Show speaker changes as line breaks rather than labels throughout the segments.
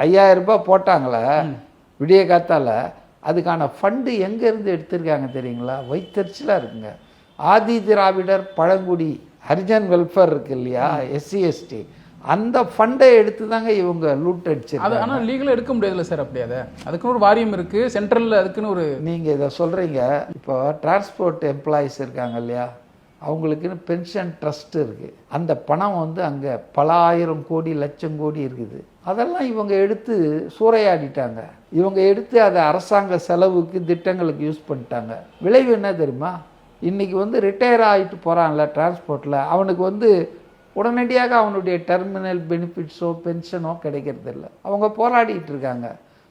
5000 ரூபாய் போட்டாங்களே விடிய காத்தால, அதுக்கான ஃபண்டு எங்கேருந்து எடுத்திருக்காங்க தெரியுங்களா? வயிற்றுச்சலாக இருக்குங்க. ஆதி திராவிடர் பழங்குடி ஹரிஜன் வெல்ஃபேர் இருக்கு இல்லையா, எஸ்சி எஸ்டி, அந்த ஃபண்டை எடுத்து தாங்க இவங்க லூட் அடிச்சிருக்காங்க.
அது ஆனால் லீகலாக எடுக்க முடியாதுல்ல சார்? அப்படி அதுக்குன்னு ஒரு வாரியம் இருக்குது சென்ட்ரலில், அதுக்குன்னு ஒரு
நீங்கள் இதை சொல்கிறீங்க. இப்போ டிரான்ஸ்போர்ட் எம்ப்ளாயீஸ் இருக்காங்க இல்லையா, அவங்களுக்குன்னு பென்ஷன் ட்ரஸ்ட் இருக்குது. அந்த பணம் வந்து அங்கே பல ஆயிரம் கோடி லட்சம் கோடி இருக்குது. அதெல்லாம் இவங்க எடுத்து சூறையாடிட்டாங்க. இவங்க எடுத்து அதை அரசாங்க செலவுக்கு திட்டங்களுக்கு யூஸ் பண்ணிட்டாங்க. விளைவு என்ன தெரியுமா? இன்றைக்கி வந்து ரிட்டையர் ஆகிட்டு போகிறான்ல டிரான்ஸ்போர்ட்டில், அவனுக்கு வந்து உடனடியாக அவனுடைய டெர்மினல் பெனிஃபிட்ஸோ பென்ஷனோ கிடைக்கிறதில்ல. அவங்க போராடிட்டு இருக்காங்க.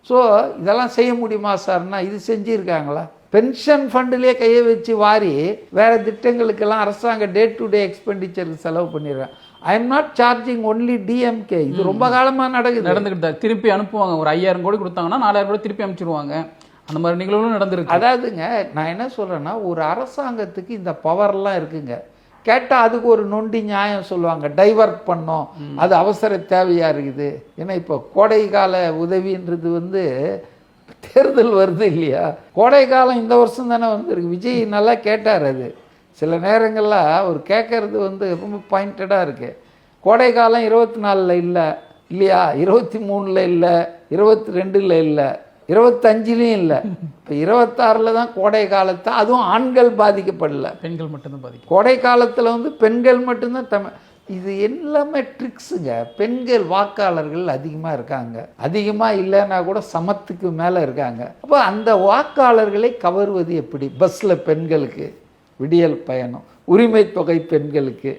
ஸோ இதெல்லாம் செய்ய முடியுமா சார்னா, இது செஞ்சுருக்காங்களா? பென்ஷன் ஃபண்டிலே கையை வச்சு வாரி வேறு திட்டங்களுக்கெல்லாம் அரசாங்க டே டு டே எக்ஸ்பெண்டிச்சருக்கு செலவு பண்ணிடுறாங்க. I am not charging only DMK. இது ரொம்ப காலமாக நடந்துக்கிட்டு
திருப்பி அனுப்புவாங்க. ஒரு 5000 கோடி கொடுத்தாங்கன்னா 4000 கோடி திருப்பி அனுப்பிச்சிடுவாங்க. அந்த மாதிரி நிகழ்வுகளும் நடந்திருக்கு.
அதாவதுங்க, நான் என்ன சொல்கிறேன்னா, ஒரு அரசாங்கத்துக்கு இந்த பவர்லாம் இருக்குங்க. கேட்டால் அதுக்கு ஒரு நொண்டி நியாயம் சொல்லுவாங்க, டைவர்ட் பண்ணோம், அது அவசர தேவையாக இருக்குது. ஏன்னா இப்போ கோடைக்கால உதவின்றது வந்து தேர்தல் வருது இல்லையா, கோடை காலம் இந்த வருஷம் தானே வந்துருக்கு. விஜய் நல்லா கேட்டார். அது சில நேரங்களில் அவர் கேட்கறது வந்து ரொம்ப பாயிண்டடாக இருக்குது. கோடை காலம் 24 இல்லை இல்லையா, 23 இல்லை, 22 இல்லை, 25 இல்லை, இப்போ 26 தான் கோடை காலத்தை. அதுவும் ஆண்கள் பாதிக்கப்படல,
பெண்கள் மட்டும்தான் பாதிக்கும்.
கோடை காலத்தில் வந்து பெண்கள் மட்டும்தான் இது எல்லாமே ட்ரிக்ஸுங்க. பெண்கள் வாக்காளர்கள் அதிகமாக இருக்காங்க. அதிகமாக இல்லைன்னா கூட சமத்துக்கு மேலே இருக்காங்க. அப்போ அந்த வாக்காளர்களை கவருவது எப்படி? பஸ்ஸில் பெண்களுக்கு விடியல் பயணம், உரிமை தொகை பெண்களுக்கு.